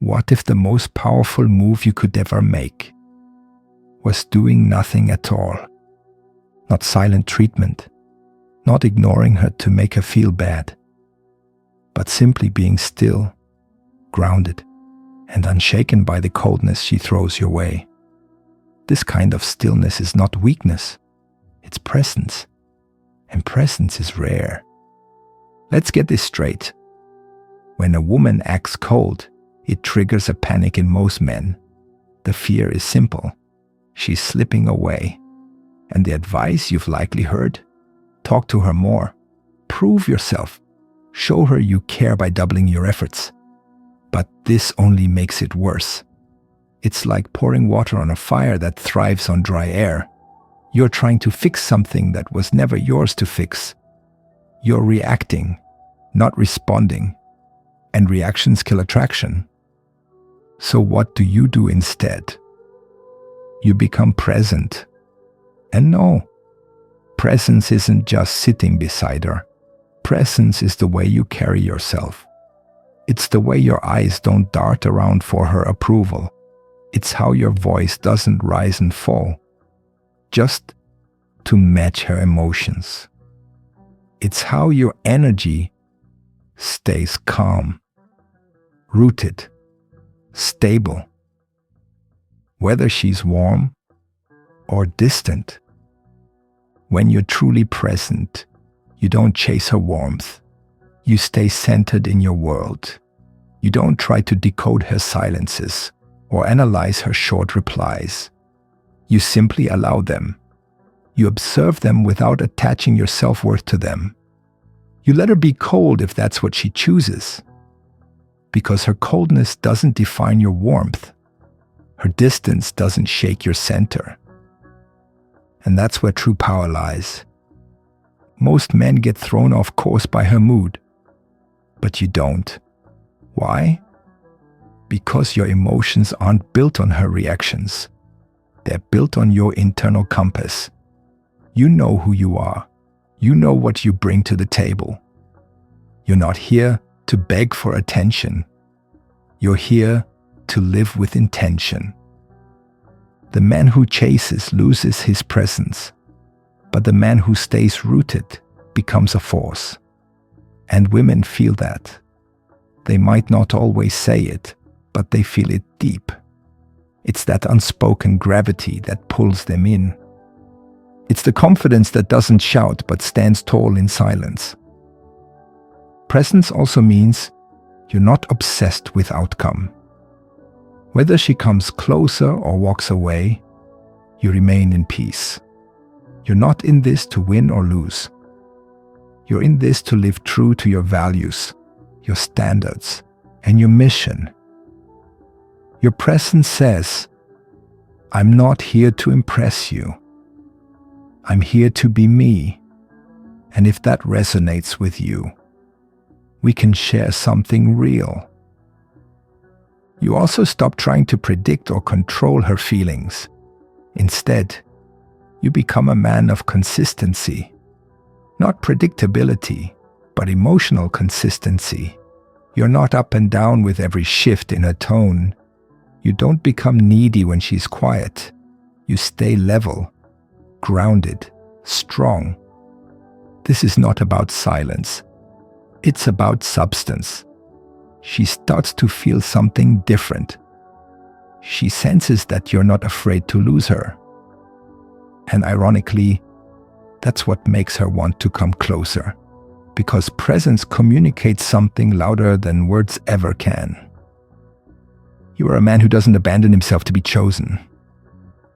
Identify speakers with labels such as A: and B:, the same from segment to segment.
A: What if the most powerful move you could ever make was doing nothing at all? Not silent treatment, not ignoring her to make her feel bad, but simply being still, grounded, and unshaken by the coldness she throws your way. This kind of stillness is not weakness, it's presence. And presence is rare. Let's get this straight. When a woman acts cold, it triggers a panic in most men. The fear is simple. She's slipping away. And the advice you've likely heard? Talk to her more. Prove yourself. Show her you care by doubling your efforts. But this only makes it worse. It's like pouring water on a fire that thrives on dry air. You're trying to fix something that was never yours to fix. You're reacting, not responding. And reactions kill attraction. So what do you do instead? You become present. And no, presence isn't just sitting beside her. Presence is the way you carry yourself. It's the way your eyes don't dart around for her approval. It's how your voice doesn't rise and fall, just to match her emotions. It's how your energy stays calm, rooted, stable. Whether she's warm or distant, when you're truly present, you don't chase her warmth. You stay centered in your world. You don't try to decode her silences or analyze her short replies. You simply allow them. You observe them without attaching your self-worth to them. You let her be cold if that's what she chooses, because her coldness doesn't define your warmth. Her distance doesn't shake your center. And that's where true power lies. Most men get thrown off course by her mood, but you don't. Why? Because your emotions aren't built on her reactions. They're built on your internal compass. You know who you are. You know what you bring to the table. You're not here to beg for attention. You're here to live with intention. The man who chases loses his presence, but the man who stays rooted becomes a force. And women feel that. They might not always say it, but they feel it deep. It's that unspoken gravity that pulls them in. It's the confidence that doesn't shout but stands tall in silence. Presence also means you're not obsessed with outcome. Whether she comes closer or walks away, you remain in peace. You're not in this to win or lose. You're in this to live true to your values, your standards, and your mission. Your presence says, I'm not here to impress you. I'm here to be me. And if that resonates with you, we can share something real. You also stop trying to predict or control her feelings. Instead, you become a man of consistency. Not predictability, but emotional consistency. You're not up and down with every shift in her tone. You don't become needy when she's quiet. You stay level, grounded, strong. This is not about silence. It's about substance. She starts to feel something different. She senses that you're not afraid to lose her. And ironically, that's what makes her want to come closer, because presence communicates something louder than words ever can. You are a man who doesn't abandon himself to be chosen.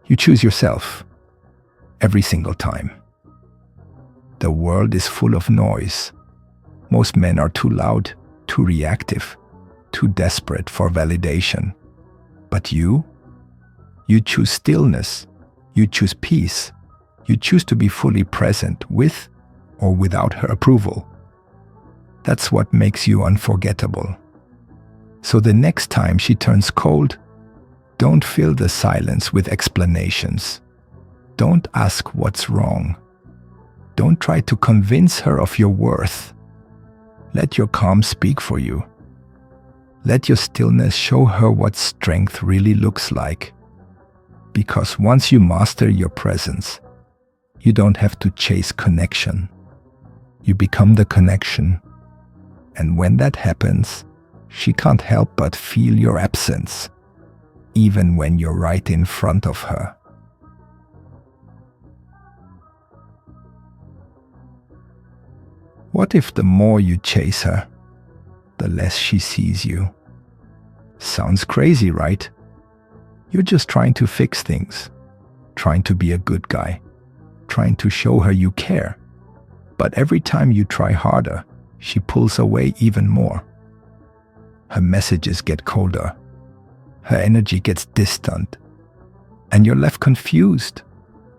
A: You choose yourself, every single time. The world is full of noise. Most men are too loud, too reactive, too desperate for validation. But you choose stillness, you choose peace, you choose to be fully present with or without her approval. That's what makes you unforgettable. So the next time she turns cold, don't fill the silence with explanations. Don't ask what's wrong. Don't try to convince her of your worth. Let your calm speak for you. Let your stillness show her what strength really looks like. Because once you master your presence, you don't have to chase connection. You become the connection. And when that happens, she can't help but feel your absence, even when you're right in front of her. What if the more you chase her, the less she sees you? Sounds crazy, right? You're just trying to fix things, trying to be a good guy, trying to show her you care. But every time you try harder, she pulls away even more. Her messages get colder, her energy gets distant, and you're left confused,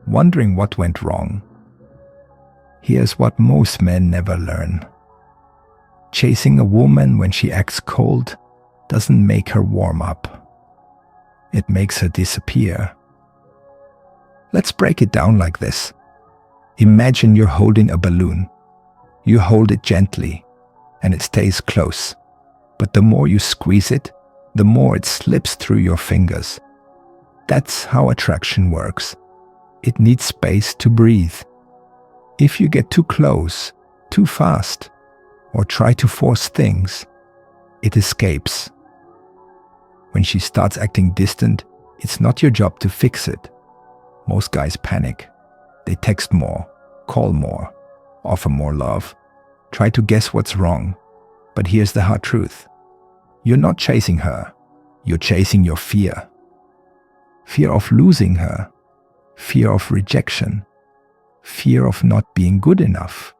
A: wondering what went wrong. Here's what most men never learn. Chasing a woman when she acts cold doesn't make her warm up. It makes her disappear. Let's break it down like this. Imagine you're holding a balloon. You hold it gently, and it stays close. But the more you squeeze it, the more it slips through your fingers. That's how attraction works. It needs space to breathe. If you get too close, too fast, or try to force things, it escapes. When she starts acting distant, it's not your job to fix it. Most guys panic. They text more, call more, offer more love, try to guess what's wrong. But here's the hard truth. You're not chasing her. You're chasing your fear. Fear of losing her. Fear of rejection. Fear of not being good enough.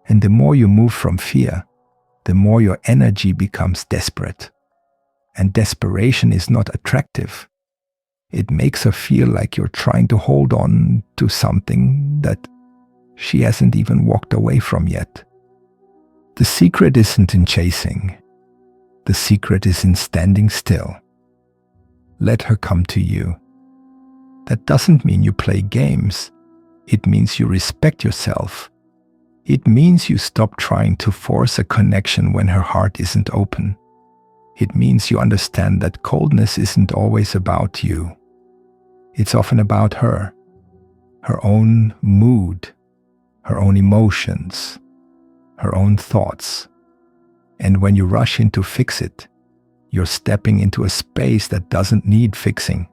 A: And the more you move from fear, the more your energy becomes desperate. And desperation is not attractive. It makes her feel like you're trying to hold on to something that she hasn't even walked away from yet. The secret isn't in chasing. The secret is in standing still. Let her come to you. That doesn't mean you play games. It means you respect yourself. It means you stop trying to force a connection when her heart isn't open. It means you understand that coldness isn't always about you. It's often about her, her own mood, her own emotions, her own thoughts. And when you rush in to fix it, you're stepping into a space that doesn't need fixing.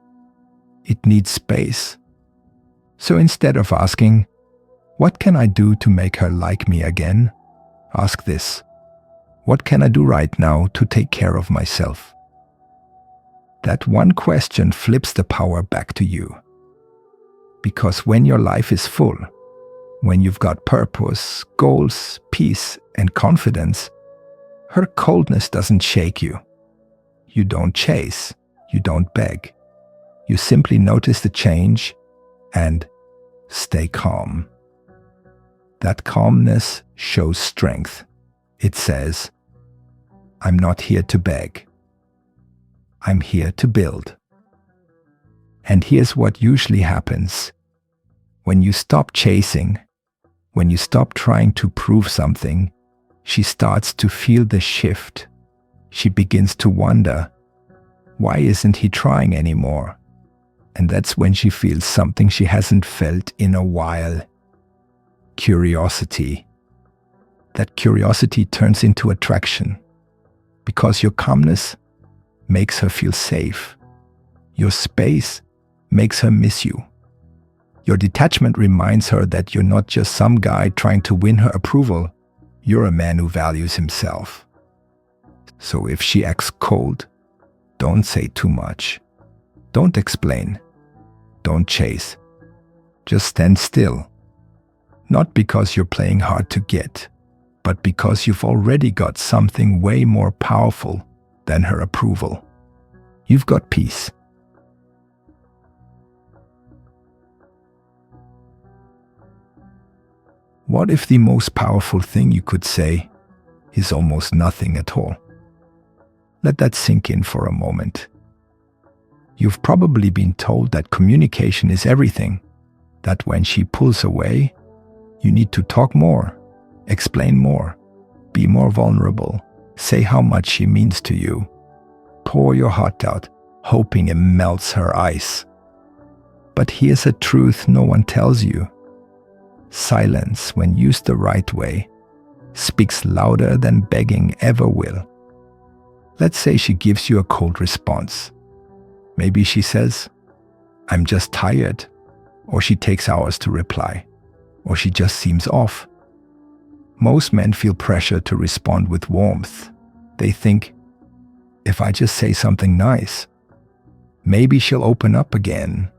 A: It needs space. So instead of asking, "What can I do to make her like me again?" ask this: "What can I do right now to take care of myself?" That one question flips the power back to you. Because when your life is full, when you've got purpose, goals, peace, and confidence, her coldness doesn't shake you. You don't chase, you don't beg. You simply notice the change and stay calm. That calmness shows strength. It says, "I'm not here to beg. I'm here to build." And here's what usually happens. When you stop chasing, when you stop trying to prove something, she starts to feel the shift. She begins to wonder, why isn't he trying anymore? And that's when she feels something she hasn't felt in a while. Curiosity. That curiosity turns into attraction. Because your calmness makes her feel safe. Your space makes her miss you. Your detachment reminds her that you're not just some guy trying to win her approval. You're a man who values himself. So if she acts cold, don't say too much. Don't explain. Don't chase. Just stand still. Not because you're playing hard to get, but because you've already got something way more powerful than her approval. You've got peace. What if the most powerful thing you could say is almost nothing at all? Let that sink in for a moment. You've probably been told that communication is everything, that when she pulls away, you need to talk more, explain more, be more vulnerable, Say how much she means to you. Pour your heart out, hoping it melts her ice. But here's a truth no one tells you. Silence, when used the right way, speaks louder than begging ever will. Let's say she gives you a cold response. Maybe she says, "I'm just tired," or she takes hours to reply, or she just seems off. Most men feel pressure to respond with warmth. They think, if I just say something nice, maybe she'll open up again.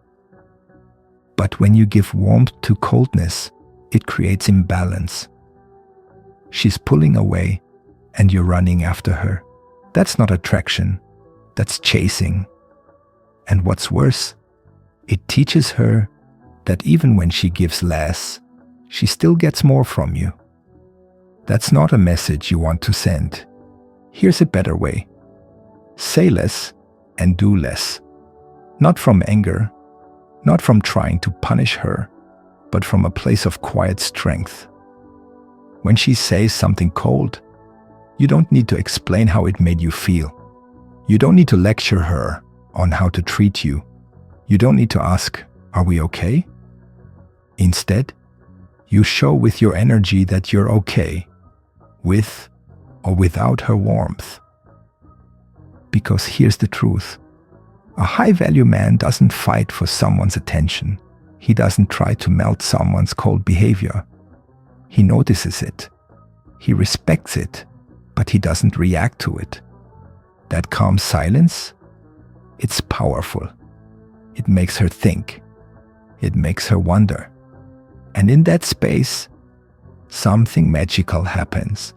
A: But when you give warmth to coldness, it creates imbalance. She's pulling away and you're running after her. That's not attraction, that's chasing. And what's worse, it teaches her that even when she gives less, she still gets more from you. That's not a message you want to send. Here's a better way. Say less and do less. Not from anger, not from trying to punish her, but from a place of quiet strength. When she says something cold, you don't need to explain how it made you feel. You don't need to lecture her on how to treat you. You don't need to ask, "Are we okay?" Instead, you show with your energy that you're okay, with or without her warmth. Because here's the truth. A high-value man doesn't fight for someone's attention. He doesn't try to melt someone's cold behavior. He notices it. He respects it, but he doesn't react to it. That calm silence, it's powerful. It makes her think. It makes her wonder. And in that space, something magical happens.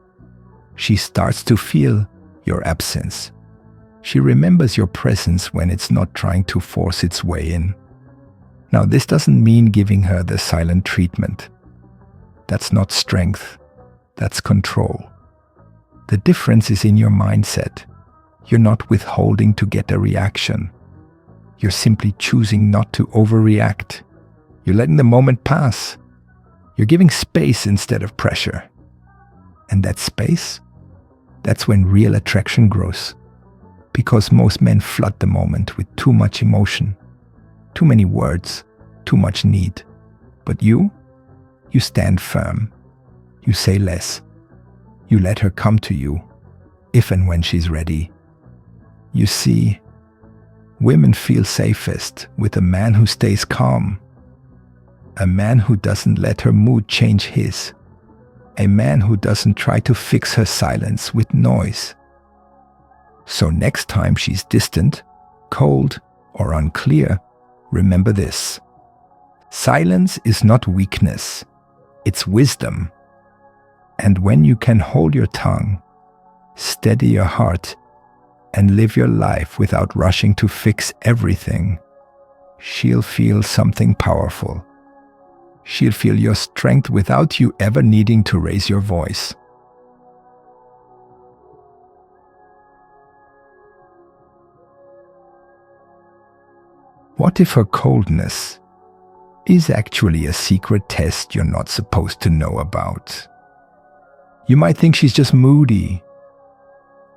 A: She starts to feel your absence. She remembers your presence when it's not trying to force its way in. Now, this doesn't mean giving her the silent treatment. That's not strength. That's control. The difference is in your mindset. You're not withholding to get a reaction. You're simply choosing not to overreact. You're letting the moment pass. You're giving space instead of pressure. And that space, that's when real attraction grows. Because most men flood the moment with too much emotion, too many words, too much need. But you stand firm. You say less. You let her come to you, if and when she's ready. You see, women feel safest with a man who stays calm. A man who doesn't let her mood change his. A man who doesn't try to fix her silence with noise. So next time she's distant, cold, or unclear, remember this. Silence is not weakness, it's wisdom. And when you can hold your tongue, steady your heart, and live your life without rushing to fix everything, she'll feel something powerful. She'll feel your strength without you ever needing to raise your voice. What if her coldness is actually a secret test you're not supposed to know about? You might think she's just moody,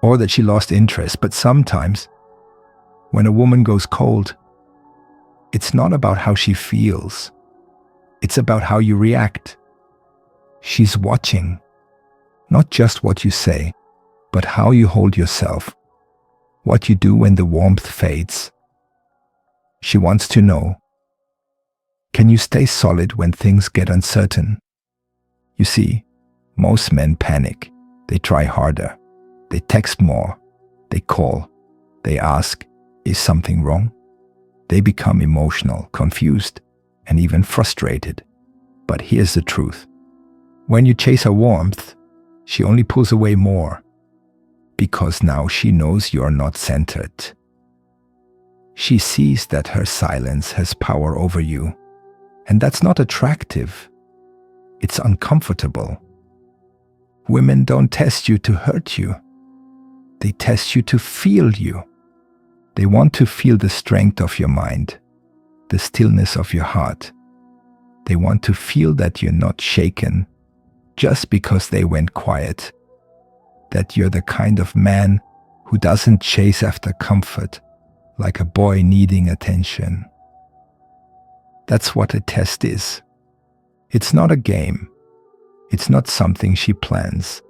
A: or that she lost interest, but sometimes, when a woman goes cold, it's not about how she feels. It's about how you react. She's watching, not just what you say, but how you hold yourself, what you do when the warmth fades. She wants to know, can you stay solid when things get uncertain? You see, most men panic. They try harder. They text more. They call. They ask, is something wrong? They become emotional, confused, and even frustrated. But here's the truth. When you chase her warmth, she only pulls away more. Because now she knows you're not centered. She sees that her silence has power over you. And that's not attractive. It's uncomfortable. Women don't test you to hurt you. They test you to feel you. They want to feel the strength of your mind, the stillness of your heart. They want to feel that you're not shaken just because they went quiet. that you're the kind of man who doesn't chase after comfort like a boy needing attention. That's what a test is. It's not a game. It's not something she plans.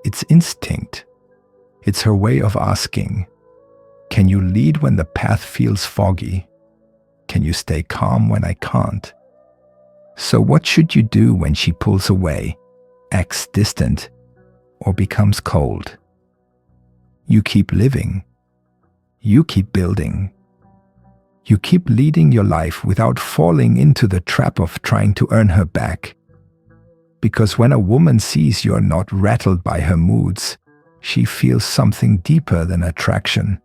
A: It's instinct. It's her way of asking, can you lead when the path feels foggy? Can you stay calm when I can't? So what should you do when she pulls away, acts distant, or becomes cold? You keep living. You keep building. You keep leading your life without falling into the trap of trying to earn her back. Because when a woman sees you're not rattled by her moods, she feels something deeper than attraction.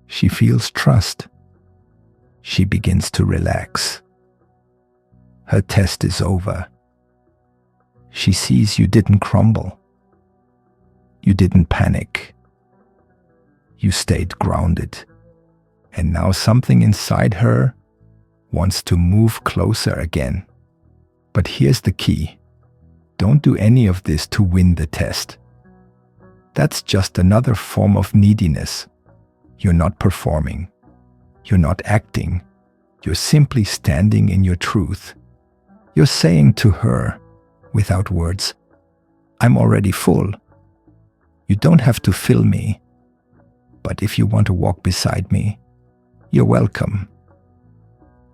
A: She feels trust. She begins to relax. Her test is over. She sees you didn't crumble. You didn't panic. You stayed grounded. And now something inside her wants to move closer again. But here's the key. Don't do any of this to win the test. That's just another form of neediness. You're not performing. You're not acting. You're simply standing in your truth. You're saying to her, without words, I'm already full. You don't have to fill me. But if you want to walk beside me, you're welcome.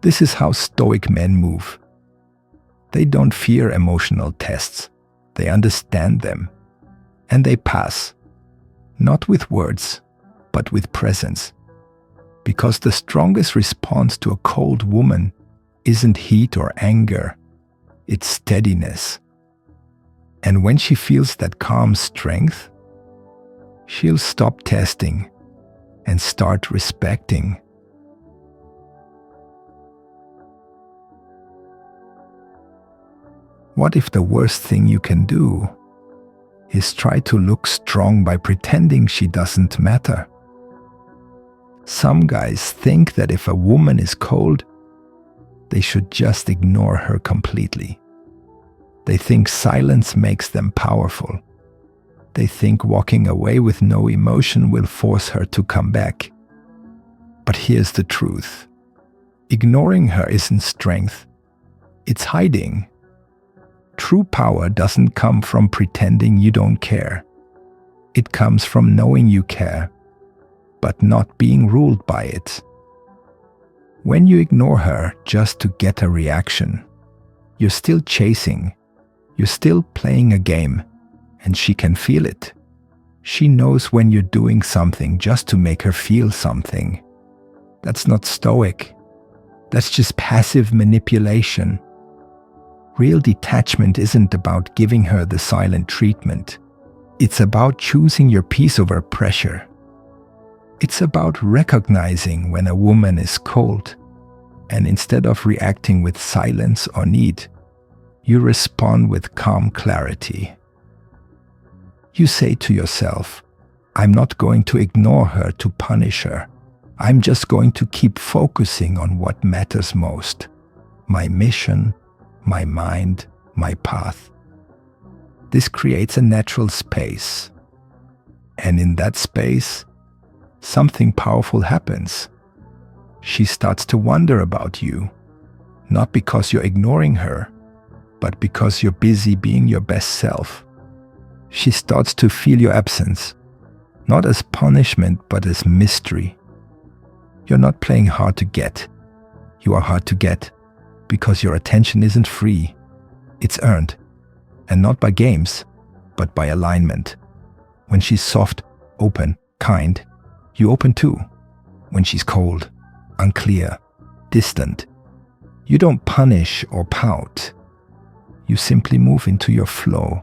A: This is how Stoic men move. They don't fear emotional tests. They understand them. And they pass. Not with words, but with presence. Because the strongest response to a cold woman isn't heat or anger. It's steadiness. And when she feels that calm strength, she'll stop testing and start respecting. What if the worst thing you can do is try to look strong by pretending she doesn't matter? Some guys think that if a woman is cold, they should just ignore her completely. They think silence makes them powerful. They think walking away with no emotion will force her to come back. But here's the truth. Ignoring her isn't strength. It's hiding. True power doesn't come from pretending you don't care. It comes from knowing you care, but not being ruled by it. When you ignore her just to get a reaction, you're still chasing. You're still playing a game. And she can feel it. She knows when you're doing something just to make her feel something. That's not stoic. That's just passive manipulation. Real detachment isn't about giving her the silent treatment. It's about choosing your peace over pressure. It's about recognizing when a woman is cold, and instead of reacting with silence or need, you respond with calm clarity. You say to yourself, I'm not going to ignore her to punish her. I'm just going to keep focusing on what matters most. My mission, my mind, my path. This creates a natural space. And in that space, something powerful happens. She starts to wonder about you, not because you're ignoring her, but because you're busy being your best self. She starts to feel your absence, not as punishment, but as mystery. You're not playing hard to get. You are hard to get because your attention isn't free. It's earned, and not by games, but by alignment. When she's soft, open, kind, you open too. When she's cold, unclear, distant, you don't punish or pout. You simply move into your flow.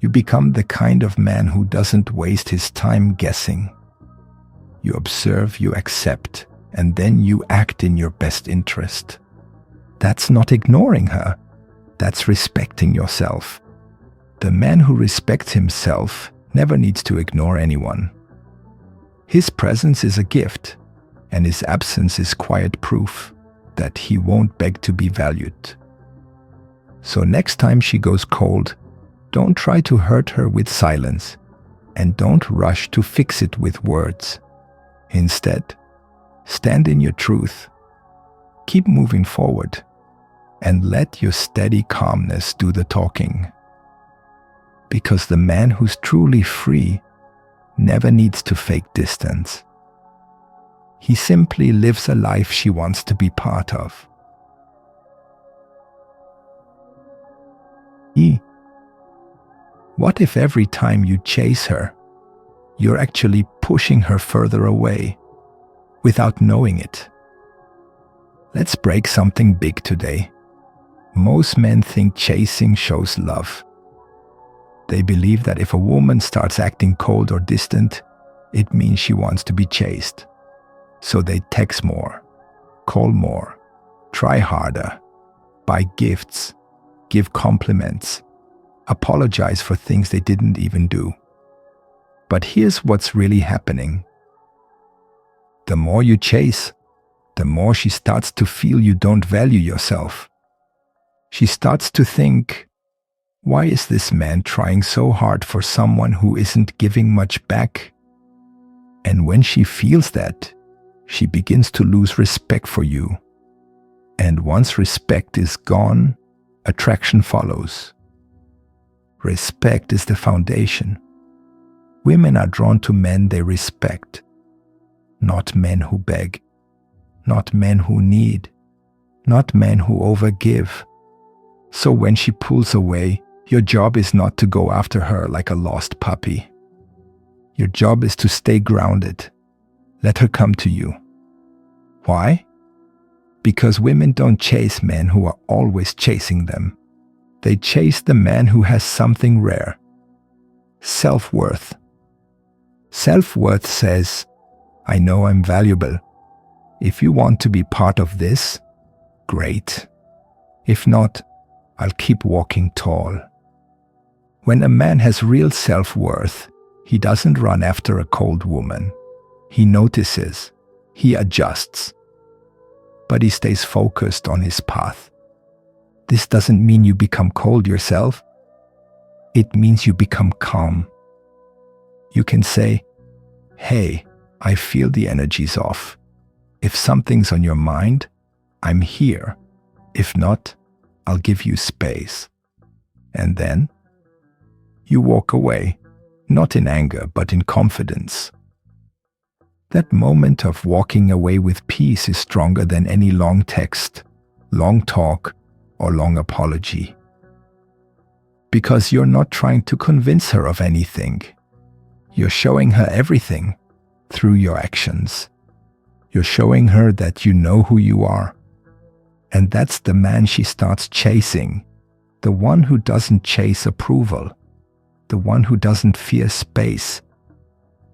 A: You become the kind of man who doesn't waste his time guessing. You observe, you accept, and then you act in your best interest. That's not ignoring her. That's respecting yourself. The man who respects himself never needs to ignore anyone. His presence is a gift, and his absence is quiet proof that he won't beg to be valued. So next time she goes cold, Don't try to hurt her with silence, and don't rush to fix it with words. Instead, stand in your truth. Keep moving forward, and let your steady calmness do the talking. Because the man who's truly free never needs to fake distance. He simply lives a life she wants to be part of. What if every time you chase her, you're actually pushing her further away without knowing it? Let's break something big today. Most men think chasing shows love. They believe that if a woman starts acting cold or distant, it means she wants to be chased. So they text more, call more, try harder, buy gifts, give compliments, apologize for things they didn't even do. But here's what's really happening. The more you chase, the more she starts to feel you don't value yourself. She starts to think, why is this man trying so hard for someone who isn't giving much back? And when she feels that, she begins to lose respect for you. And once respect is gone, attraction follows. Respect is the foundation. Women are drawn to men they respect, not men who beg, not men who need, not men who overgive. So when she pulls away, your job is not to go after her like a lost puppy. Your job is to stay grounded. Let her come to you. Why? Because women don't chase men who are always chasing them. They chase the man who has something rare. Self-worth. Self-worth says, I know I'm valuable. If you want to be part of this, great. If not, I'll keep walking tall. When a man has real self-worth, he doesn't run after a cold woman. He notices. He adjusts. But he stays focused on his path. This doesn't mean you become cold yourself. It means you become calm. You can say, hey, I feel the energy's off. If something's on your mind, I'm here. If not, I'll give you space. And then you walk away, not in anger, but in confidence. That moment of walking away with peace is stronger than any long text, long talk, or long apology. Because you're not trying to convince her of anything. You're showing her everything through your actions. You're showing her that you know who you are. And that's the man she starts chasing, the one who doesn't chase approval, the one who doesn't fear space,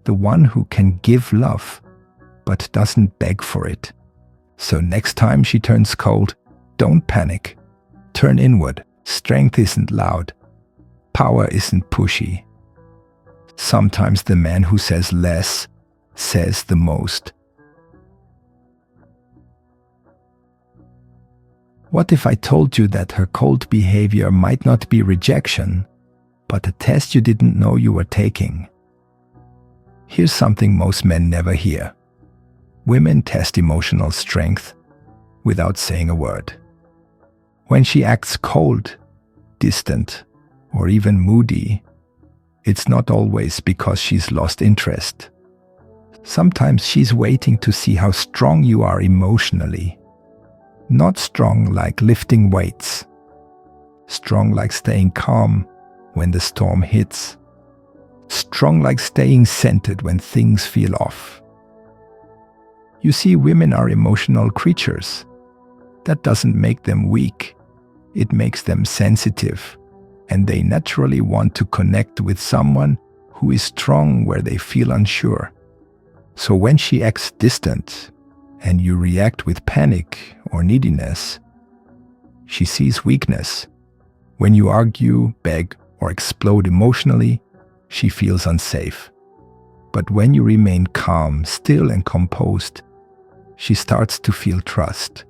A: the one who can give love, but doesn't beg for it. So next time she turns cold, don't panic. Turn inward. Strength isn't loud. Power isn't pushy. Sometimes the man who says less says the most. What if I told you that her cold behavior might not be rejection, but a test you didn't know you were taking? Here's something most men never hear. Women test emotional strength without saying a word. When she acts cold, distant, or even moody, it's not always because she's lost interest. Sometimes she's waiting to see how strong you are emotionally. Not strong like lifting weights. Strong like staying calm when the storm hits. Strong like staying centered when things feel off. You see, women are emotional creatures. That doesn't make them weak. It makes them sensitive. And they naturally want to connect with someone who is strong where they feel unsure. So when she acts distant and you react with panic or neediness, she sees weakness. When you argue, beg, or explode emotionally, she feels unsafe. But when you remain calm, still, and composed, she starts to feel trust.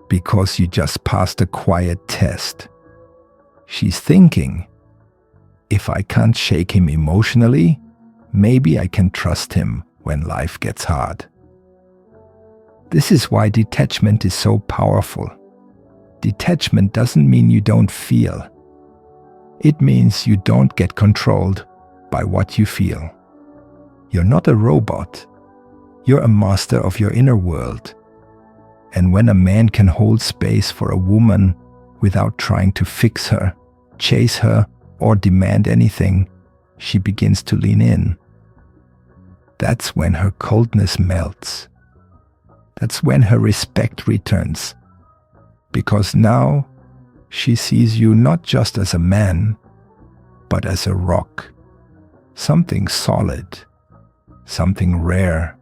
A: Because you just passed a quiet test. She's thinking, If I can't shake him emotionally, maybe I can trust him when life gets hard. This is why detachment is so powerful. Detachment doesn't mean you don't feel. It means you don't get controlled by what you feel. You're not a robot. You're a master of your inner world. And when a man can hold space for a woman without trying to fix her, chase her, or demand anything, she begins to lean in. That's when her coldness melts. That's when her respect returns. Because now she sees you not just as a man, but as a rock. Something solid. Something rare.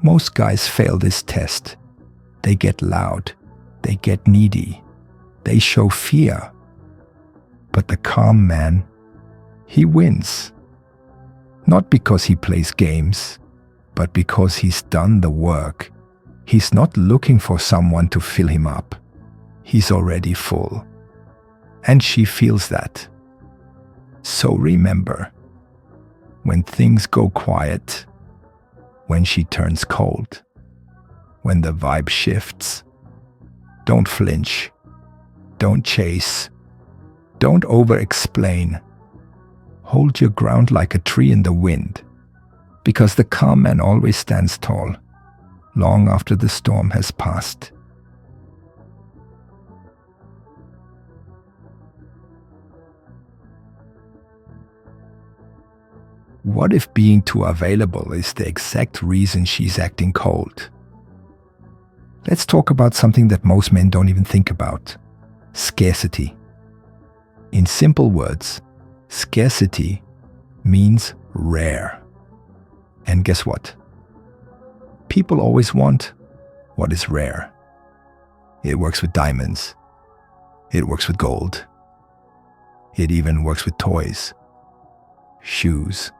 A: Most guys fail this test. They get loud. They get needy. They show fear. But the calm man, he wins. Not because he plays games, but because he's done the work. He's not looking for someone to fill him up. He's already full. And she feels that. So remember, when things go quiet, when she turns cold, when the vibe shifts, don't flinch, don't chase, don't over-explain. Hold your ground like a tree in the wind, because the calm man always stands tall, long after the storm has passed. What if being too available is the exact reason she's acting cold? Let's talk about something that most men don't even think about: scarcity. In simple words, scarcity means rare. And guess what? People always want what is rare. It works with diamonds. It works with gold. It even works with toys, shoes,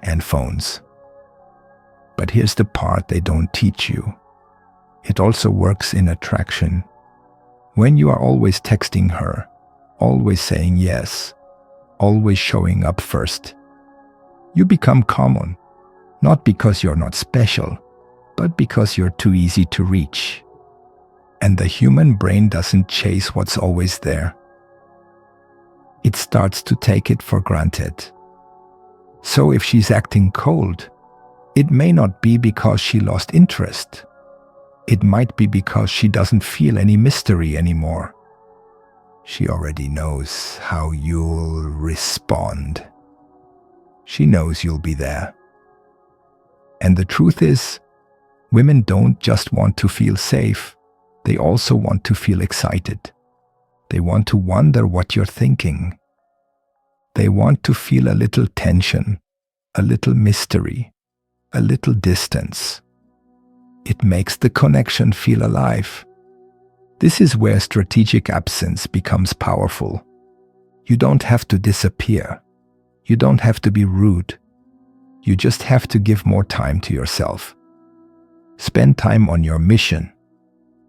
A: and phones. But here's the part they don't teach you. It also works in attraction. When you are always texting her, always saying yes, always showing up first, you become common, not because you're not special, but because you're too easy to reach. And the human brain doesn't chase what's always there. It starts to take it for granted. So if she's acting cold, it may not be because she lost interest. It might be because she doesn't feel any mystery anymore. She already knows how you'll respond. She knows you'll be there. And the truth is, women don't just want to feel safe, they also want to feel excited. They want to wonder what you're thinking. They want to feel a little tension, a little mystery, a little distance. It makes the connection feel alive. This is where strategic absence becomes powerful. You don't have to disappear. You don't have to be rude. You just have to give more time to yourself. Spend time on your mission.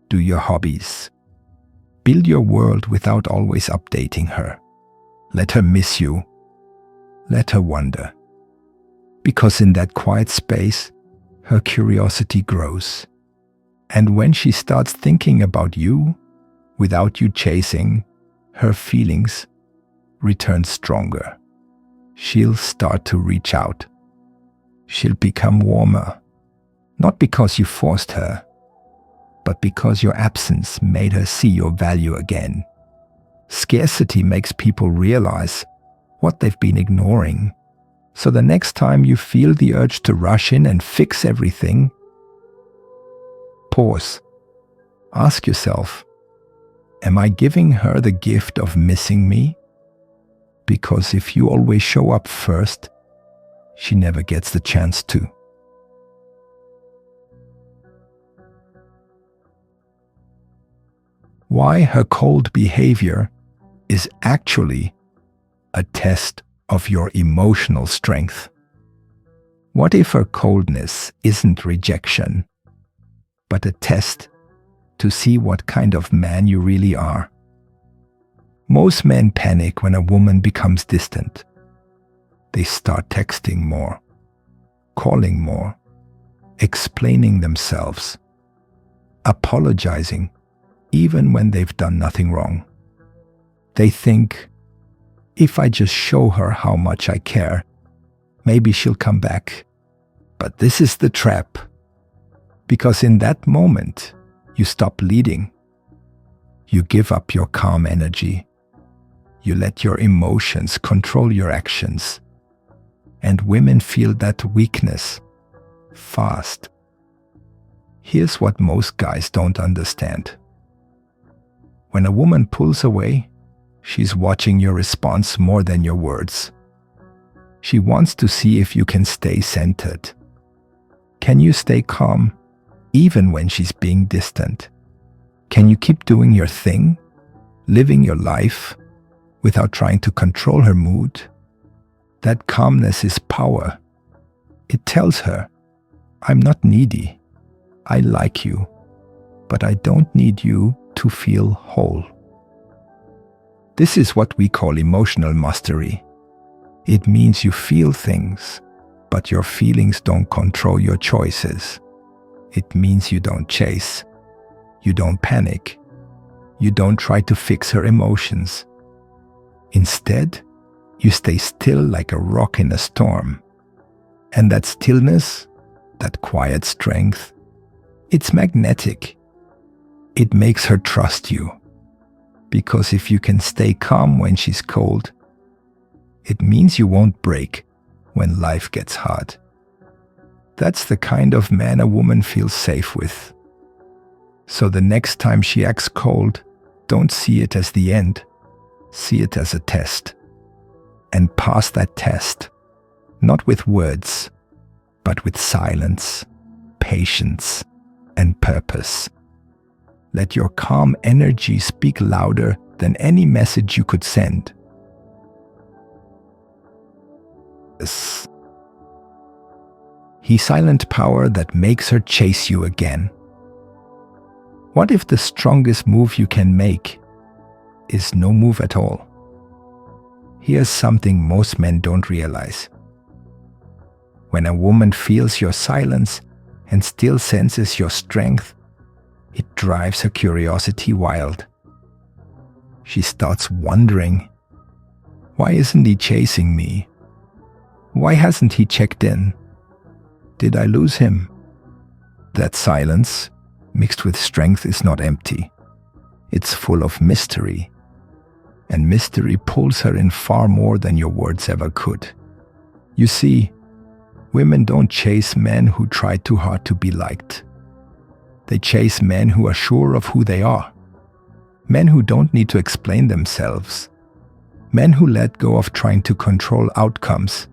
A: Do your hobbies. Build your world without always updating her. Let her miss you. Let her wonder. Because in that quiet space, her curiosity grows. And when she starts thinking about you, without you chasing, her feelings return stronger. She'll start to reach out. She'll become warmer. Not because you forced her, but because your absence made her see your value again. Scarcity makes people realize what they've been ignoring. So the next time you feel the urge to rush in and fix everything, pause. Ask yourself, am I giving her the gift of missing me? Because if you always show up first, she never gets the chance to. Why her cold behavior is actually a test of your emotional strength. What if her coldness isn't rejection, but a test to see what kind of man you really are? Most men panic when a woman becomes distant. They start texting more, calling more, explaining themselves, apologizing, even when they've done nothing wrong. They think, if I just show her how much I care, maybe she'll come back. But this is the trap. Because in that moment, you stop leading. You give up your calm energy. You let your emotions control your actions. And women feel that weakness fast. Here's what most guys don't understand. When a woman pulls away, she's watching your response more than your words. She wants to see if you can stay centered. Can you stay calm even when she's being distant? Can you keep doing your thing, living your life, without trying to control her mood? That calmness is power. It tells her, I'm not needy. I like you, but I don't need you to feel whole. This is what we call emotional mastery. It means you feel things, but your feelings don't control your choices. It means you don't chase. You don't panic. You don't try to fix her emotions. Instead, you stay still like a rock in a storm. And that stillness, that quiet strength, it's magnetic. It makes her trust you. Because if you can stay calm when she's cold, it means you won't break when life gets hard. That's the kind of man a woman feels safe with. So the next time she acts cold, don't see it as the end. See it as a test. And pass that test, not with words, but with silence, patience, and purpose. Let your calm energy speak louder than any message you could send. He silent power that makes her chase you again. What if the strongest move you can make is no move at all? Here's something most men don't realize. When a woman feels your silence and still senses your strength, it drives her curiosity wild. She starts wondering, why isn't he chasing me? Why hasn't he checked in? Did I lose him? That silence, mixed with strength, is not empty. It's full of mystery. And mystery pulls her in far more than your words ever could. You see, women don't chase men who try too hard to be liked. They chase men who are sure of who they are. Men who don't need to explain themselves. Men who let go of trying to control outcomes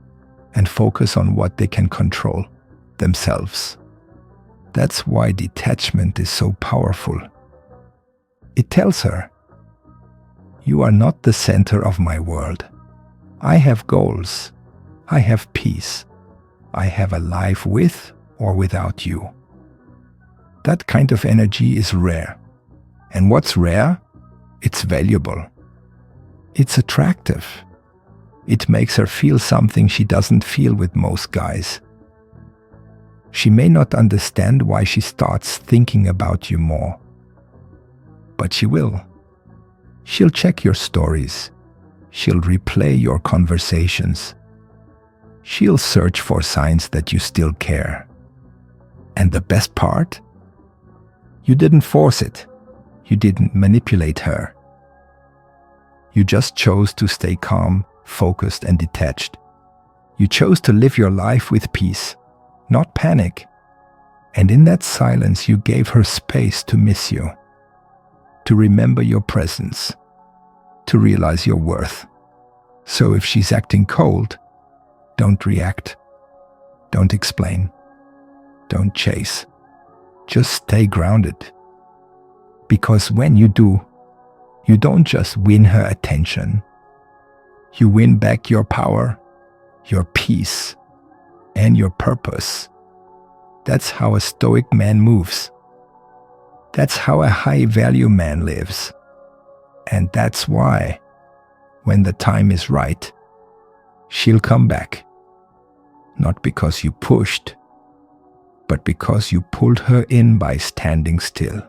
A: and focus on what they can control, themselves. That's why detachment is so powerful. It tells her, you are not the center of my world. I have goals. I have peace. I have a life with or without you. That kind of energy is rare. And what's rare? It's valuable. It's attractive. It makes her feel something she doesn't feel with most guys. She may not understand why she starts thinking about you more. But she will. She'll check your stories. She'll replay your conversations. She'll search for signs that you still care. And the best part? You didn't force it. You didn't manipulate her. You just chose to stay calm, focused, and detached. You chose to live your life with peace, not panic. And in that silence, you gave her space to miss you, to remember your presence, to realize your worth. So if she's acting cold, don't react. Don't explain. Don't chase. Just stay grounded. Because when you do, you don't just win her attention. You win back your power, your peace, and your purpose. That's how a Stoic man moves. That's how a high-value man lives. And that's why when the time is right, she'll come back. Not because you pushed, but because you pulled her in by standing still.